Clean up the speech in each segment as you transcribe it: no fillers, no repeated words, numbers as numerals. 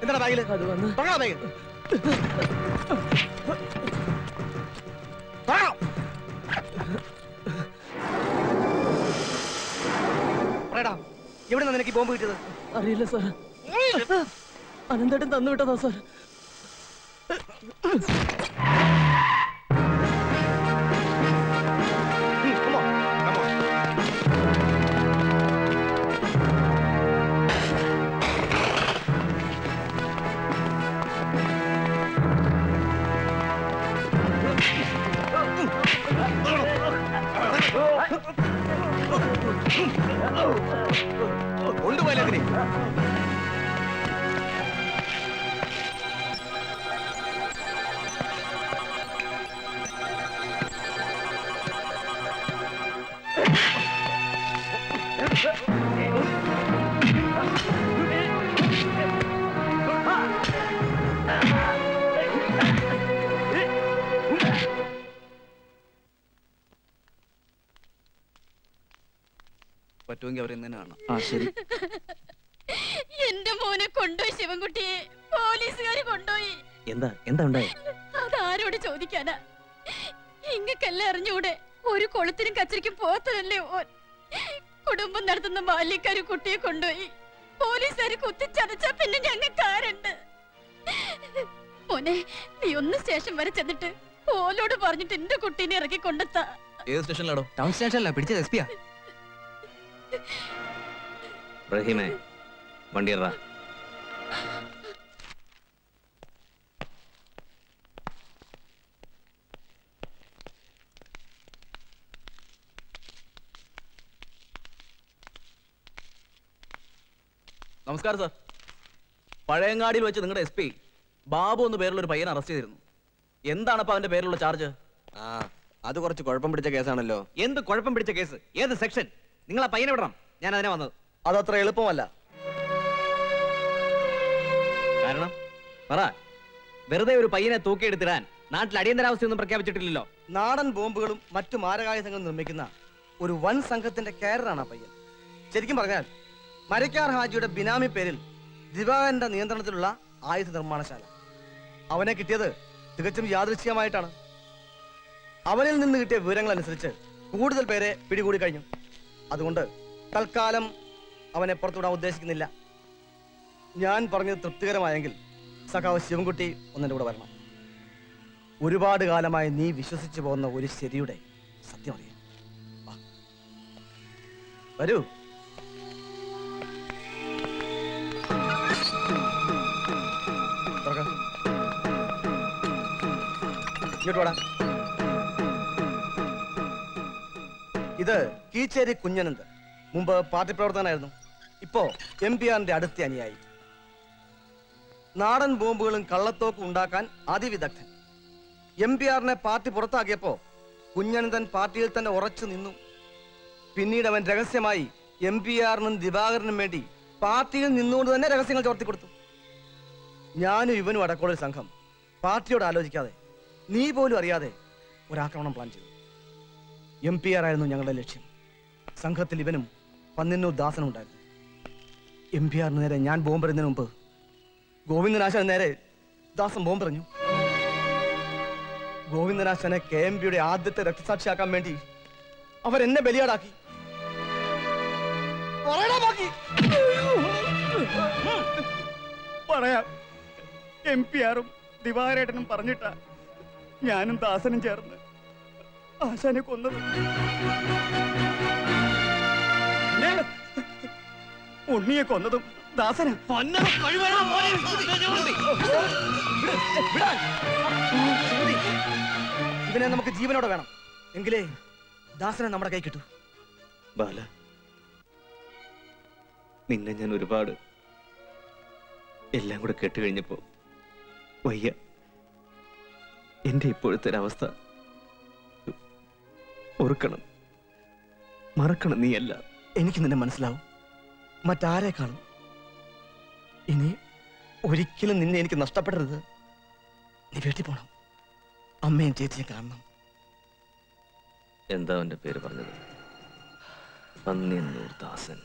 എന്താ ബാഗില്? അത് വന്ന് ബാഗ് പറയടാ, എവിടെ നിന്നാ നിനക്ക് ബോംബ് കിട്ടിയത്? അറിയില്ല സാർ. അനന്തേട്ടൻ തന്നു വിട്ടതാ സാർ. കൊണ്ടുപോയതിനെ പറ്റുമെങ്കിൽ അവരെന്നെ കാണാം. ആ ശരി. എന്റെ മോനെ കൊണ്ടുപോയി ശിവൻകുട്ടിയെ പോലീസുകാര് കൊണ്ടുപോയി. എന്താ എന്താ ഉണ്ടായി? അതാരോട് ചോദിക്കാനാ? ഇങ്ങക്കെല്ലാം അറിഞ്ഞൂടെ? ഒരു കൊളുത്തിനും കച്ചരിക്കും പോത്തതല്ലേ ഓൻ. കുടുംബം നടത്തുന്ന ബാല്യക്കാര് കുട്ടിയെ കൊണ്ടുപോയി. പോലീസുകാര് കുത്തിച്ചതച്ചാ പിന്നെ ഞങ്ങൾക്കാരുണ്ട്. മോനെ, നീ ഒന്ന് സ്റ്റേഷൻ വരെ ചെന്നിട്ട് ഓലോട് പറഞ്ഞിട്ട് എന്റെ കുട്ടീനെ ഇറക്കി കൊണ്ടെത്താ. ഏത് സ്റ്റേഷനിലാണോ? ടൗൺ സ്റ്റേഷനിലാ. പിടിച്ചത് എസ് പിയാ. റഹീമേ, വണ്ടിയറാ. നമസ്കാരം സാർ. പഴയങ്ങാടിയിൽ വെച്ച് നിങ്ങളുടെ എസ് പി ബാബു എന്ന പേരുള്ള ഒരു പയ്യനെ അറസ്റ്റ് ചെയ്തിരുന്നു. എന്താണ് അപ്പൊ അവന്റെ പേരിലുള്ള ചാർജ്? ആ, അത് കുറച്ച് കുഴപ്പം പിടിച്ച കേസാണല്ലോ. എന്ത് കുഴപ്പം പിടിച്ച കേസ്? ഏത് സെക്ഷൻ? നിങ്ങൾ ആ പയ്യനെ വിടണം. ഞാൻ അതിനെ വന്നത്. അതത്ര എളുപ്പമല്ല. കാരണം പറ. വെറുതെ ഒരു പയ്യനെ തൂക്കിയെടുത്തിടാൻ നാട്ടിൽ അടിയന്തരാവസ്ഥയൊന്നും പ്രഖ്യാപിച്ചിട്ടില്ലല്ലോ. നാടൻ ബോംബുകളും മറ്റു മാരകായുധങ്ങളും നിർമ്മിക്കുന്ന ഒരു വൻ സംഘത്തിന്റെ കാരറാണ് ആ പയ്യൻ. ശരിക്കും പറഞ്ഞാൽ മരക്കാർ ഹാജിയുടെ ബിനാമി പേരിൽ ദിവാകരന്റെ നിയന്ത്രണത്തിലുള്ള ആയുധ നിർമ്മാണശാല. അവനെ കിട്ടിയത് തികച്ചും യാദൃശ്ചികമായിട്ടാണ്. അവനിൽ നിന്ന് കിട്ടിയ വിവരങ്ങൾ അനുസരിച്ച് കൂടുതൽ പേരെ പിടികൂടി കഴിഞ്ഞു. അതുകൊണ്ട് തൽക്കാലം അവനെ പുറത്തുവിടാൻ ഉദ്ദേശിക്കുന്നില്ല. ഞാൻ പറഞ്ഞത് തൃപ്തികരമായെങ്കിൽ സഖാവ് ശിവൻകുട്ടി ഒന്നെൻ്റെ കൂടെ വരണം. ഒരുപാട് കാലമായി നീ വിശ്വസിച്ചു പോകുന്ന ഒരു ശരിയുടെ സത്യം അറിയാം. വരൂ. ഇങ്ങോട്ട് വാടാ. ഇത് കീച്ചേരി കുഞ്ഞനന്ത്. മുമ്പ് പാർട്ടി പ്രവർത്തകനായിരുന്നു. ഇപ്പോ MPRന്റെ അടുത്ത അനുയായി. നാടൻ ബോംബുകളും കള്ളത്തോക്കും ഉണ്ടാക്കാൻ അതിവിദഗ്ധൻ. MPRനെ പാർട്ടി പുറത്താക്കിയപ്പോ കുഞ്ഞനന്ദൻ പാർട്ടിയിൽ തന്നെ ഉറച്ചു നിന്നു. പിന്നീട് അവൻ രഹസ്യമായി MPRനും ദിവാകരനും വേണ്ടി പാർട്ടിയിൽ നിന്നുകൊണ്ട് തന്നെ രഹസ്യങ്ങൾ ചോർത്തി കൊടുത്തു. ഞാനും ഇവനും അടക്കമുള്ള ഒരു സംഘം പാർട്ടിയോട് ആലോചിക്കാതെ, നീ പോലും അറിയാതെ ഒരാക്രമണം പ്ലാൻ ചെയ്തു. MPR ആയിരുന്നു ഞങ്ങളുടെ ലക്ഷ്യം. സംഘത്തിൽ ഇവനും പന്നിന്നൂർ ദാസനും ഉണ്ടായിരുന്നു. MPRന് നേരെ ഞാൻ ബോംബെറിഞ്ഞതിന് മുമ്പ് ഗോവിന്ദനാശാന് നേരെ ദാസൻ ബോംബെറിഞ്ഞു. ഗോവിന്ദനാശാനെ KMPയുടെ ആദ്യത്തെ രക്തസാക്ഷിയാക്കാൻ വേണ്ടി അവരെന്നെ ബലിയാടാക്കി. പറയാം. MPRും ദിവാകരേട്ടനും പറഞ്ഞിട്ടാ ഞാനും ദാസനും ചേർന്ന് ആശാനെ കൊന്നത്. ഉണ്ണിയെ കൊന്നതും ദാസന. ഇവനെ നമുക്ക് ജീവനോടെ വേണം. എങ്കിലേ ദാസനെ നമ്മുടെ കൈ കിട്ടൂ. ബാല, നിന്നെ ഞാൻ ഒരുപാട് എല്ലാം കൂടെ കേട്ടുകഴിഞ്ഞപ്പോ വയ്യ. എന്റെ ഇപ്പോഴത്തെ ഒരവസ്ഥ ഓർക്കണം, മറക്കണം. നീയല്ല. എനിക്ക് നിന്നെ മനസ്സിലാവും, മറ്റാരേക്കാളും. ഇനി ഒരിക്കലും നിന്നെ എനിക്ക് നഷ്ടപ്പെടരുത്. നീ വീട്ടിൽ പോണം. അമ്മയും ചേച്ചിയും കാണണം. എന്താ അവന്റെ പേര് പറഞ്ഞത്? പന്നിന്നൂർ ദാസൻ.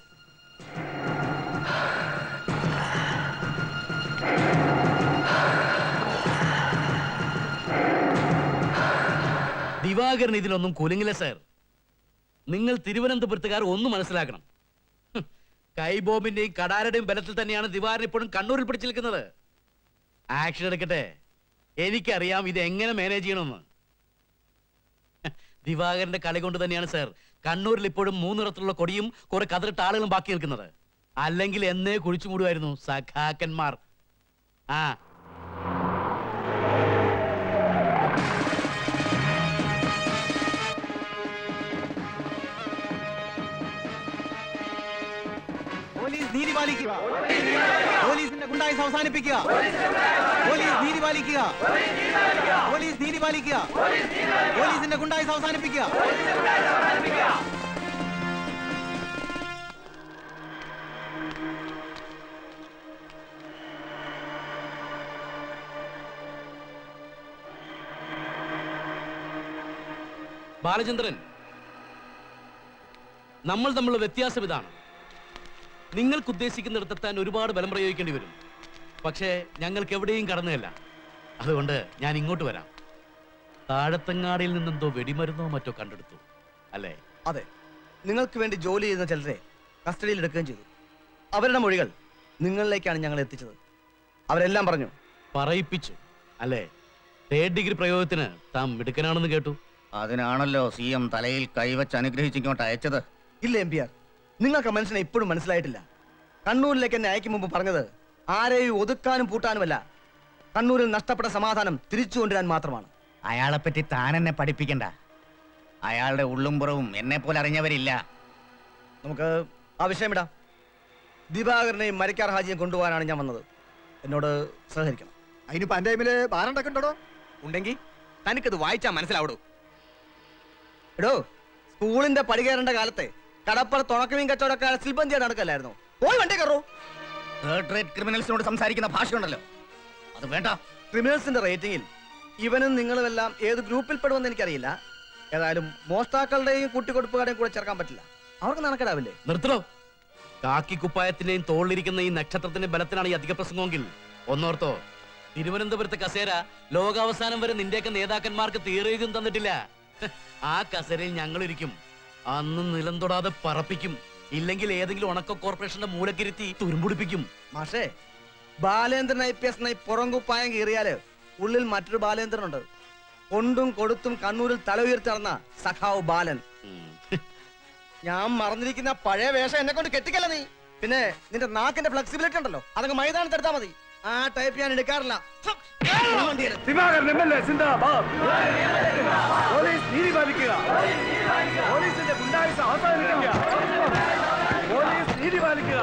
ദിവാകരൻ ഇതിലൊന്നും കുലുങ്ങില്ല സാർ. നിങ്ങൾ തിരുവനന്തപുരത്തുകാർ ഒന്ന് മനസ്സിലാക്കണം. കൈബോംബിന്റെയും കടാരുടെയും ബലത്തിൽ തന്നെയാണ് ദിവാകരൻ ഇപ്പോഴും കണ്ണൂരിൽ പിടിച്ചു നിൽക്കുന്നത്. ആക്ഷൻ എടുക്കട്ടെ, എനിക്കറിയാം ഇത് എങ്ങനെ മാനേജ് ചെയ്യണമെന്ന്. ദിവാകരന്റെ കളി കൊണ്ട് തന്നെയാണ് സാർ കണ്ണൂരിൽ ഇപ്പോഴും 3 നിറത്തിലുള്ള കൊടിയും കുറെ കതിറിട്ട ആളുകളും ബാക്കി നിൽക്കുന്നത്. അല്ലെങ്കിൽ എന്നേ കുഴിച്ചു മൂടുമായിരുന്നു സഖാക്കന്മാർ. ആ പോലീസ് നീതി പാലിക്കുക. പോലീസിന്റെ ഗുണ്ടായിസം അവസാനിപ്പിക്കുക. പോലീസ് നീതി പാലിക്കുക. പോലീസ് നീതി പാലിക്കുക. പോലീസിന്റെ ഗുണ്ടായിസം അവസാനിപ്പിക്കുക. ബാലചന്ദ്രൻ, നമ്മൾ തമ്മിലുള്ള വ്യത്യാസം ഇതാണ്. നിങ്ങൾക്ക് ഉദ്ദേശിക്കുന്നിടത്തെത്താൻ ഒരുപാട് ബലം പ്രയോഗിക്കേണ്ടി വരും. പക്ഷേ ഞങ്ങൾക്ക് എവിടെയും കടന്നുകയല്ല. അതുകൊണ്ട് ഞാൻ ഇങ്ങോട്ട് വരാം. താഴത്തങ്ങാടിയിൽ നിന്നെന്തോ വെടിമരുന്നോ മറ്റോ കണ്ടെടുത്തു അല്ലേ? അതെ, നിങ്ങൾക്ക് വേണ്ടി ജോലി ചെയ്യുന്ന ചിലരെ കസ്റ്റഡിയിൽ എടുക്കുകയും ചെയ്തു. അവരുടെ മൊഴികൾ നിങ്ങളിലേക്കാണ് ഞങ്ങൾ എത്തിച്ചത്. അവരെല്ലാം പറഞ്ഞു. പറയിപ്പിച്ചു അല്ലേ? 3rd ഡിഗ്രി പ്രയോഗത്തിന് താൻ മിടുക്കനാണെന്ന് കേട്ടു. അതിനാണല്ലോ CM തലയിൽ കൈവച്ച് അനുഗ്രഹിച്ചിങ്ങോട്ട് അയച്ചത്. ഇല്ല MPR, നിങ്ങൾക്ക് മനുഷ്യനെ ഇപ്പോഴും മനസ്സിലായിട്ടില്ല. കണ്ണൂരിലേക്ക് എന്നെ അയക്കും മുമ്പ് പറഞ്ഞത് ആരെയും ഒതുക്കാനും പൂട്ടാനുമല്ല, കണ്ണൂരിൽ നഷ്ടപ്പെട്ട സമാധാനം തിരിച്ചു കൊണ്ടുവരാൻ മാത്രമാണ്. അയാളെപ്പറ്റി താൻ എന്നെ പഠിപ്പിക്കണ്ട. അയാളുടെ ഉള്ളും പുറവും എന്നെ പോലെ അറിഞ്ഞവരില്ല. നമുക്ക് ആ വിഷയം ഇടാം. ദിവാകരനെയും മരക്കാർ ഹാജിയും കൊണ്ടുപോകാനാണ് ഞാൻ വന്നത്. എന്നോട് സഹകരിക്കണം. അതിന് പഞ്ചായത്തില് ബാറുണ്ടൊക്കെ ഉണ്ടോ? ഉണ്ടെങ്കിൽ തനിക്കത് വായിച്ചാ മനസ്സിലാവടൂ. എടോ, സ്കൂളിന്റെ പടി കയറേണ്ട കാലത്തെ കടപ്പുറത്ത് ഉണക്കമീൻ കച്ചവടക്കാരെ സിൽബന്തിയായിട്ട് നടക്കല്ലായിരുന്നു. പോയി വണ്ടി കയറൂ. 3rd റേറ്റ് ക്രിമിനൽസിനോട് സംസാരിക്കുന്ന ഭാഷയുണ്ടല്ലോ, അത് വേണ്ട. ക്രിമിനൽസിന്റെ റേറ്റിംഗിൽ ഇവനും നിങ്ങളുമെല്ലാം ഏത് ഗ്രൂപ്പിൽ പെടുമെന്ന് എനിക്കറിയില്ല. ഏതായാലും മോഷ്ടാക്കളുടെയും കൂട്ടിക്കൊടുപ്പുകാരുടെയും കൂടെ ചേർക്കാൻ പറ്റില്ല. അവർക്ക് നടക്കടാവില്ലേ? നിർത്തണോ? കാക്കി കുപ്പായത്തിന്റെയും തോളിലിരിക്കുന്ന ഈ നക്ഷത്രത്തിന്റെ ബലത്തിനാണ് ഈ അധിക പ്രസംഗമെങ്കിൽ ഒന്നോർത്തോ, തിരുവനന്തപുരത്തെ കസേര ലോകാവസാനം വരെ നിന്റെയൊക്കെ നേതാക്കന്മാർക്ക് തീരെഴുതും തന്നിട്ടില്ല. ആ കസേരയിൽ ഞങ്ങളിരിക്കും. അന്ന് നിലം തൊടാതെ പറപ്പിക്കും. ഇല്ലെങ്കിൽ ഏതെങ്കിലും ഉണക്ക കോർപ്പറേഷന്റെ മൂലക്കിരുത്തി തുരുമ്പുടിപ്പിക്കും. മാഷേ, ബാലേന്ദ്രൻ IPS പുറം കുപ്പായം കീറിയാല് ഉള്ളിൽ മറ്റൊരു ബാലേന്ദ്രനുണ്ട്. കൊണ്ടും കൊടുത്തും കണ്ണൂരിൽ തല ഉയർത്തി നടന്ന സഖാവ് ബാലൻ. ഞാൻ മറന്നിരിക്കുന്ന പഴയ വേഷം എന്നെ കൊണ്ട് കെട്ടിക്കല്ല നീ. പിന്നെ നിന്റെ നാക്കിന്റെ ഫ്ലെക്സിബിലിറ്റി ഉണ്ടല്ലോ, അതങ്ങ് മൈതാനത്ത് എടുത്താൽ മതി. ആ ടൈപ്പ് ഞാൻ എടുക്കാറില്ല. പോലീസ് നീതി പാലിക്കുക. പോലീസിന്റെ ഗുണ്ടായിസം അവസാനിപ്പിക്കുക. പോലീസ് നീതി പാലിക്കുക.